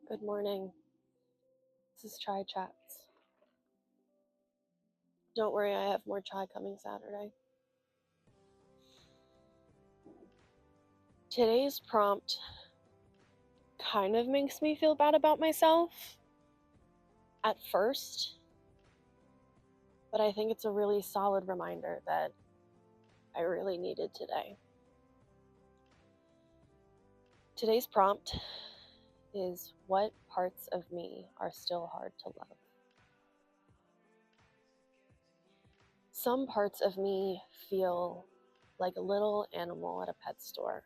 Good morning. This is Chai Chats. Don't worry, I have more chai coming Saturday. Today's prompt kind of makes me feel bad about myself at first, but I think it's a really solid reminder that I really needed today. Today's prompt is, what parts of me are still hard to love? Some parts of me feel like a little animal at a pet store,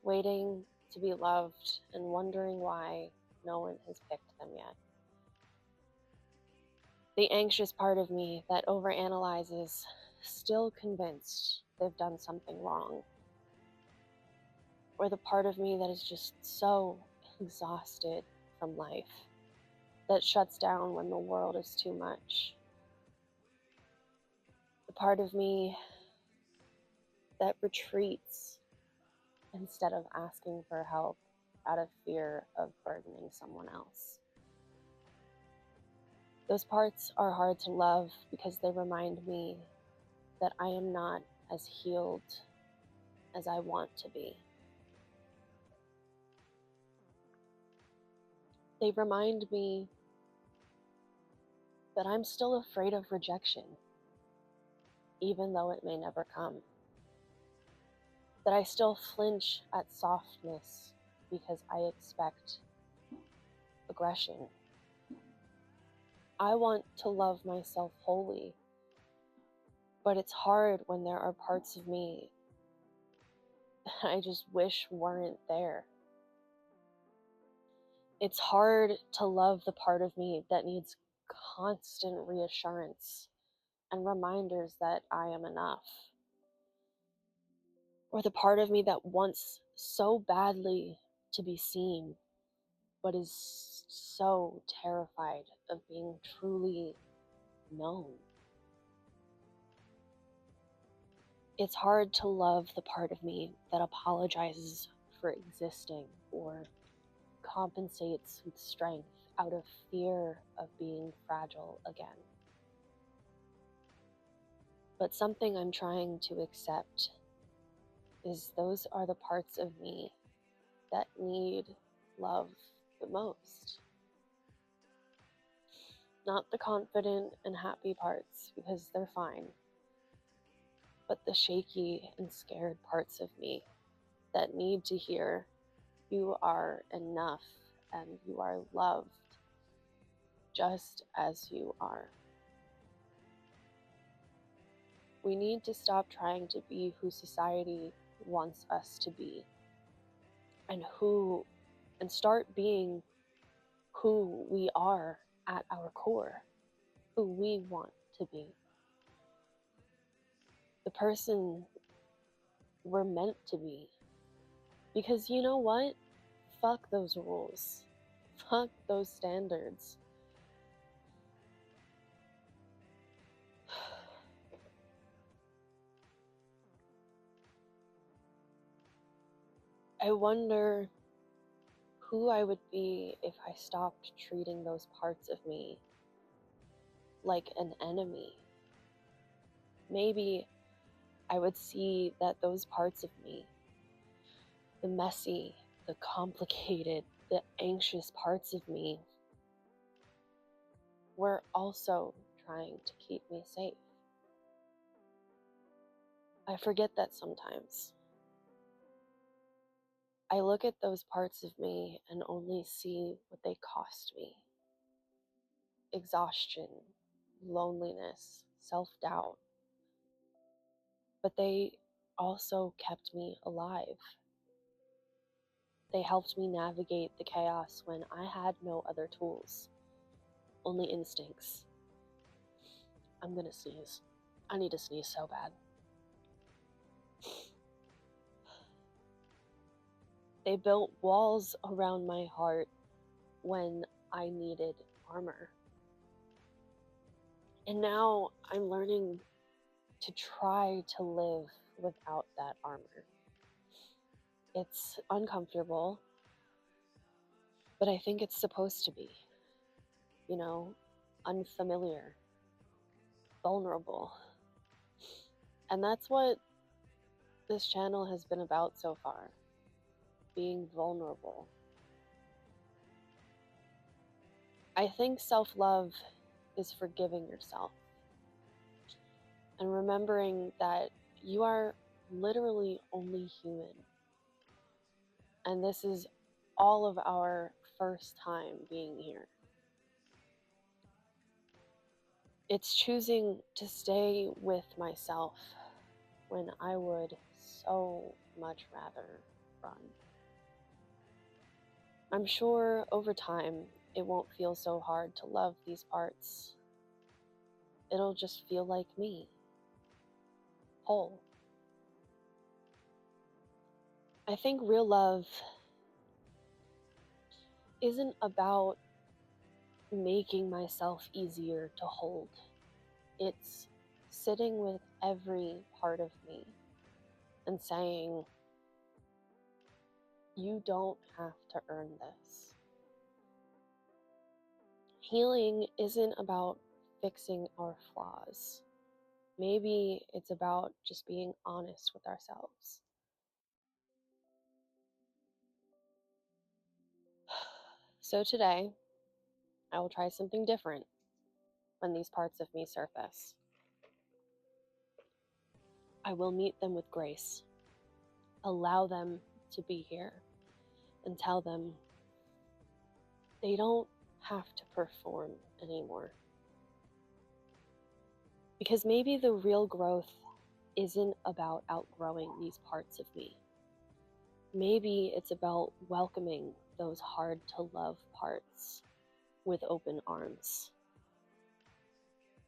waiting to be loved and wondering why no one has picked them yet. The anxious part of me that overanalyzes, still convinced they've done something wrong. Or the part of me that is just so exhausted from life, that shuts down when the world is too much. The part of me that retreats instead of asking for help out of fear of burdening someone else. Those parts are hard to love because they remind me that I am not as healed as I want to be. They remind me that I'm still afraid of rejection, even though it may never come. That I still flinch at softness because I expect aggression. I want to love myself wholly, but it's hard when there are parts of me that I just wish weren't there. It's hard to love the part of me that needs constant reassurance and reminders that I am enough. Or the part of me that wants so badly to be seen, but is so terrified of being truly known. It's hard to love the part of me that apologizes for existing or compensates with strength out of fear of being fragile again. But something I'm trying to accept is those are the parts of me that need love the most. Not the confident and happy parts, because they're fine, but the shaky and scared parts of me that need to hear, you are enough and you are loved just as you are. We need to stop trying to be who society wants us to be and start being who we are at our core, who we want to be. The person we're meant to be. Because you know what? Fuck those rules. Fuck those standards. I wonder who I would be if I stopped treating those parts of me like an enemy. Maybe I would see that those parts of me, the messy, the complicated, the anxious parts of me, were also trying to keep me safe. I forget that sometimes. I look at those parts of me and only see what they cost me. Exhaustion, loneliness, self-doubt. But they also kept me alive. They helped me navigate the chaos when I had no other tools, only instincts. I'm gonna sneeze. I need to sneeze so bad. They built walls around my heart when I needed armor. And now I'm learning to try to live without that armor. It's uncomfortable, But I think it's supposed to be, you know, unfamiliar, vulnerable. And that's what this channel has been about so far, being vulnerable. I think self-love is forgiving yourself and remembering that you are literally only human. And this is all of our first time being here. It's choosing to stay with myself when I would so much rather run. I'm sure over time it won't feel so hard to love these parts. It'll just feel like me, whole. I think real love isn't about making myself easier to hold. It's sitting with every part of me and saying, you don't have to earn this. Healing isn't about fixing our flaws. Maybe it's about just being honest with ourselves. So today, I will try something different when these parts of me surface. I will meet them with grace, allow them to be here, and tell them they don't have to perform anymore. Because maybe the real growth isn't about outgrowing these parts of me. Maybe it's about welcoming those hard to love parts with open arms.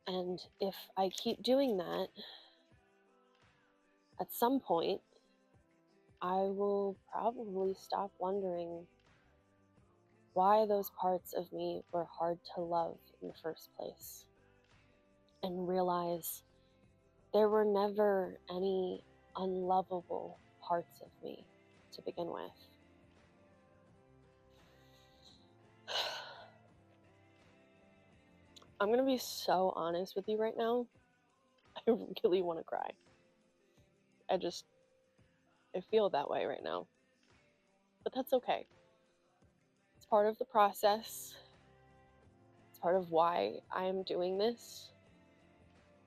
And if I keep doing that, at some point, I will probably stop wondering why those parts of me were hard to love in the first place, and realize there were never any unlovable parts of me to begin with. I'm gonna be so honest with you right now. I really want to cry. I feel that way right now. But that's okay. It's part of the process. It's part of why I am doing this,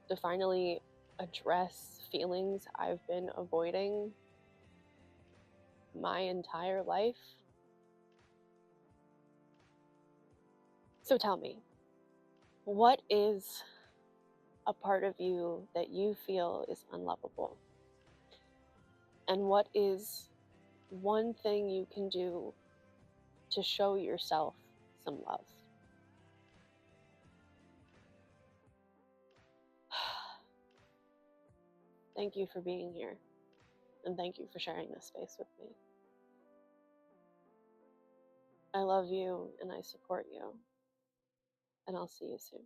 to finally address feelings I've been avoiding my entire life. So tell me, what is a part of you that you feel is unlovable? And what is one thing you can do to show yourself some love? Thank you for being here, and thank you for sharing this space with me. I love you and I support you, and I'll see you soon.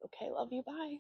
Okay, love you, bye.